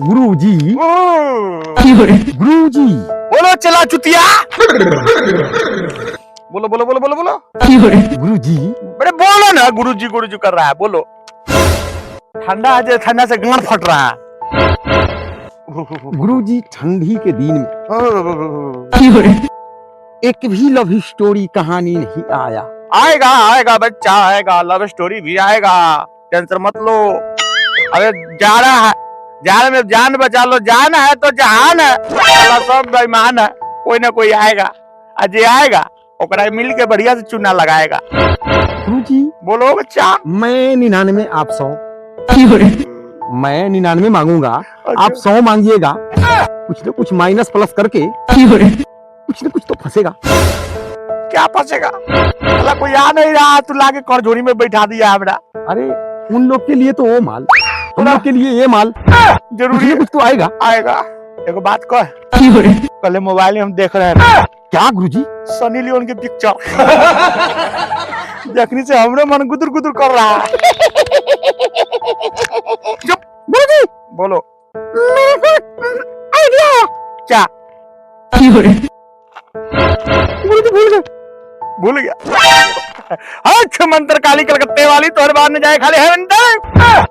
गुरुजी, गुरुजी, बोलो चला चुतिया। बोलो बोलो बोलो बोलो बोलो। गुरुजी, बड़े बोलो ना, गुरुजी गुरुजी कर रहा है, बोलो। ठंडा है, ठंडा से गांड फट रहा है। गुरुजी, ठंडी के दिन में एक भी लव स्टोरी कहानी नहीं आया। आएगा आएगा बच्चा आएगा, लव स्टोरी भी आएगा, टेंशन मत लो। अबे जाना है, जान में जान बचा लो, जान है तो जहान है, सब बेईमान है, कोई ना कोई आएगा। अजय आएगा, ओकरा मिल के बढ़िया से चूना लगाएगा। गुरुजी, बोलो बच्चा। मैं 99 आप 100। मैं 99 मांगूंगा, आप 100 मांगिएगा। कुछ न कुछ माइनस प्लस करके कुछ न कुछ तो फंसेगा। क्या फंसेगा? अल्लाह कोई आ नहीं रहा, तू लाके करजोरी में बैठा दिया हमरा। अरे उन लोग के लिए तो वो माल, उन लोग के लिए ये माल जरूरी है। कुछ तो आएगा। आएगा। एगो बात कह, कल मोबाइल में हम देख रहे हैं क्या गुरुजी? सनी लियोन की पिक्चर। देखने से हमरे मन गुदुर गुदुर कर रहा है। चुप। गुरुजी बोलो। मेरे को आइडिया है। क्या? गुरुजी भूल गए। भूल गया। अच्छा मंत्र काली कलकत्ते वाली तोहर बाद में जाए खाली है अंदर।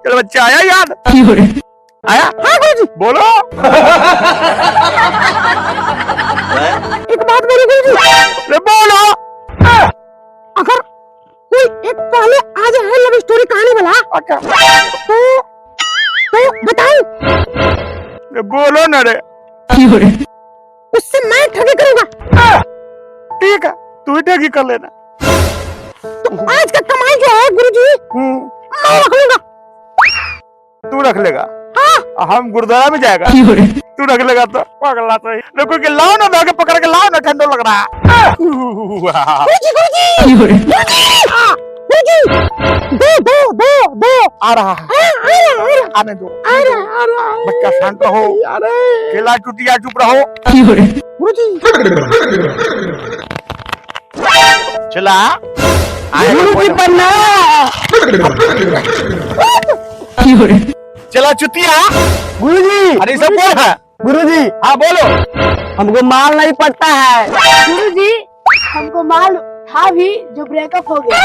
चलो बच्चा आया याद? आया? हाँ गुरुजी। बोलो। एक बात बोलो गुरुजी। अरे बोलो। अगर कोई एक पहले आ जाए लव स्टोरी कहानी वाला, अच्छा, तो बताओ। बोलो ना रे। उससे मैं ठगी करूंगा। ठीक है, तू ही ठगी कर लेना। तो आज का कमाई जो है गुरुजी, मैं रख लूंगा। तू रख लेगा? हाँ। हम गुरुद्वारा में जाएगा। तू रख लेगा तो पकड़ा तो लोगों के लाओ ना, मैं पकड़ के लाओ ना, ठंडो लग रहा है। गुरुजी गुरुजी गुरुजी, दो आ रहा है। आने दो। बच्चा शांत रहो, केला चुटिया चुप रहो। गुरुजी चला गुरुजी पन्ना। चला चुतिया। गुरुजी अरे सब बोल है। गुरुजी हाँ बोलो। हमको माल नहीं पड़ता है। गुरुजी हमको माल था भी जो ब्रेकअप हो गया।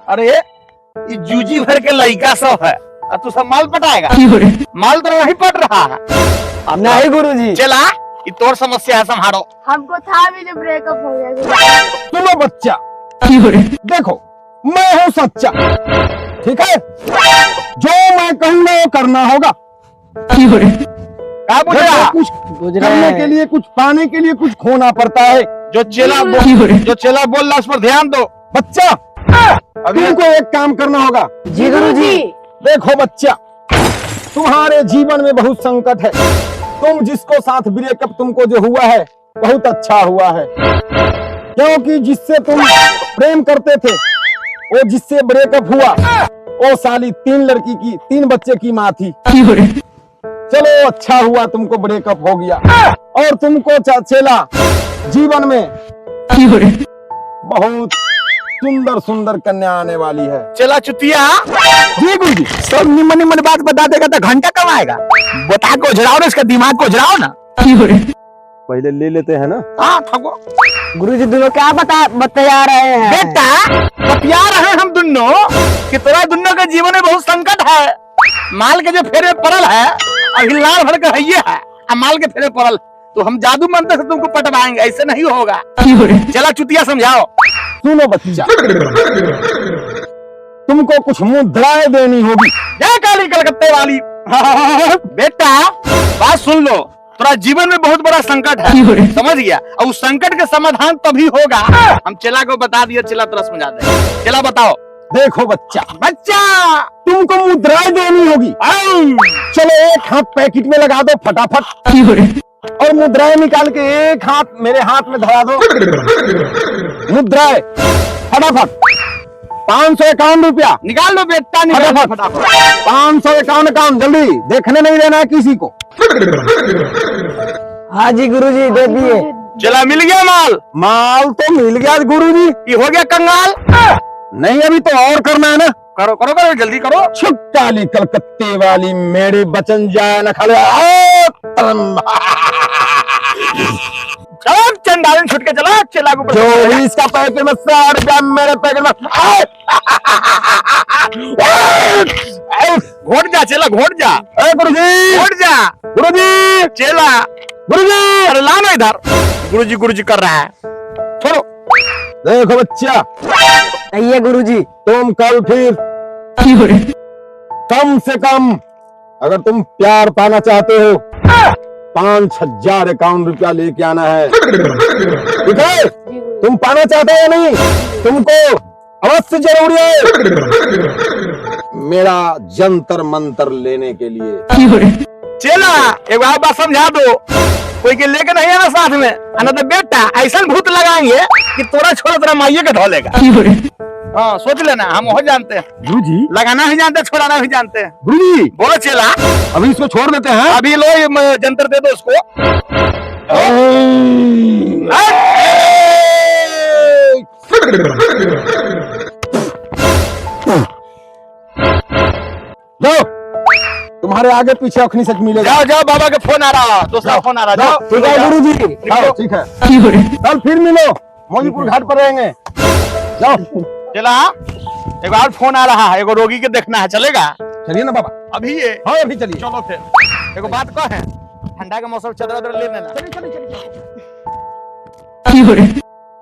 अरे ये जूजी भर के लड़का सब है, और तू सब माल पटाएगा? माल तो नहीं पट रहा है। नहीं गुरुजी। चला ये तोर समस्या है, संभालो। हमको था भी जो ब्रेकअप हो गया। सुनो बच्चा, देखो मैं हूँ सच्चा, ठीक है? जो मैं कहूँगा वो करना होगा। क्या बुझा? कुछ करने के लिए, कुछ पाने के लिए कुछ खोना पड़ता है। जो चेला बोल रहा उस पर ध्यान दो। बच्चा तुमको एक काम करना होगा। जी गुरुजी। देखो बच्चा, तुम्हारे जीवन में बहुत संकट है। तुम जिसको साथ ब्रेकअप तुमको जो हुआ है बहुत अच्छा हुआ है, क्योंकि जिससे तुम प्रेम करते थे, वो जिससे ब्रेकअप हुआ वो साली 3 बच्चे की माँ थी। चलो अच्छा हुआ तुमको ब्रेकअप हो गया, और तुमको चेला जीवन में बहुत सुंदर सुंदर कन्या आने वाली है। चला चुतिया। जी गुरुजी। सब निमन निमन बात बता देगा तो घंटा कम आएगा। बता को उजड़ाओ ना, इसका दिमाग को उजड़ाओ ना। पहले ले लेते हैं ना। हाँ ठगो। गुरुजी दोनों क्या बता रहे हैं? बेटा बतिया रहे हम दोनों कि तोरा दोनों के जीवन में बहुत संकट है। माल के जो फेरे पड़ल है, और हिलाल भर के है, माल के फेरे पड़ल, तो हम जादू मंत्र से तुमको पटवाएंगे, ऐसे नहीं होगा। चला चुतिया समझाओ। सुनो बच्चा, तुमको कुछ मुद्राएं देनी होगी। जय काली कलकत्ते वाली। बेटा बात सुन लो, तोरा जीवन में बहुत बड़ा संकट है, समझ गया? और उस संकट के समाधान तभी होगा। हम चला को बता दिया, चला तोरा समझा दे। चला बताओ। देखो बच्चा, तुमको मुद्राएं देनी होगी। चलो एक हाथ पैकेट में लगा दो फटाफट, और मुद्राएं निकाल के एक हाथ मेरे हाथ में धरा दो। मुद्राएं फटाफट। 551 रुपया निकाल लो बेटा, फटाफट। 551 जल्दी, देखने नहीं देना है किसी को। हाँ जी गुरुजी दे दिए। चला मिल गया माल तो मिल गया गुरुजी। ये हो गया कंगाल। नहीं अभी तो और करना है ना। करो करो करो जल्दी करो। छुप काली कलकत्ते वाली मेरे बचन जाए न खड़े चलो चंडालन छुट के चला चला को जो भी इसका पैकेट में 60 ग्राम मेरे पैकेट में घोट जा चला घोट जा गुरुजी घोट जा गुरुजी चला। गुरुजी अरे लाना इधर गुरुजी कर रहा है छोड़ो। देखो बच्चा कहिए गुरुजी। तुम कल फिर कम से कम अगर तुम प्यार पाना चाहते हो 5,000 रुपया लेके आना है, ठीक है? तुम पाना चाहते हो या नहीं? तुमको अवश्य जरूरी है मेरा जंतर मंतर लेने के लिए। चला एक बात समझा दो, कोई के लेके नहीं आना साथ में, आना तो बेटा ऐसा भूत लगाएंगे कि तोरा छोड़ा तेरा माइये के धो लेगा। हाँ सोच लेना, हम हो जानते हैं गुरुजी, लगाना भी जानते हैं छोड़ाना भी जानते हैं। गुरुजी बोलो चला अभी इसको छोड़ देते हैं। अभी लो ये जंतर दे दो उसको। जाओ, तुम्हारे आगे पीछे अखनी सच मिलेगा। जाओ जाओ बाबा का फोन आ रहा, दूसरा फोन आ रहा। जाओ ठीक है गुरुजी, जाओ, ठीक है कल फिर मिलो, मौजीपुर घाट पर रहेंगे। जाओ चला एक और फोन आ रहा है, एगो रोगी के देखना है, चलेगा? चलिए ना बाबा। अभी ये हाँ अभी चलिए। चलो फिर एगो बात कह है, ठंडा का मौसम चदरा ले लेना। चलिए।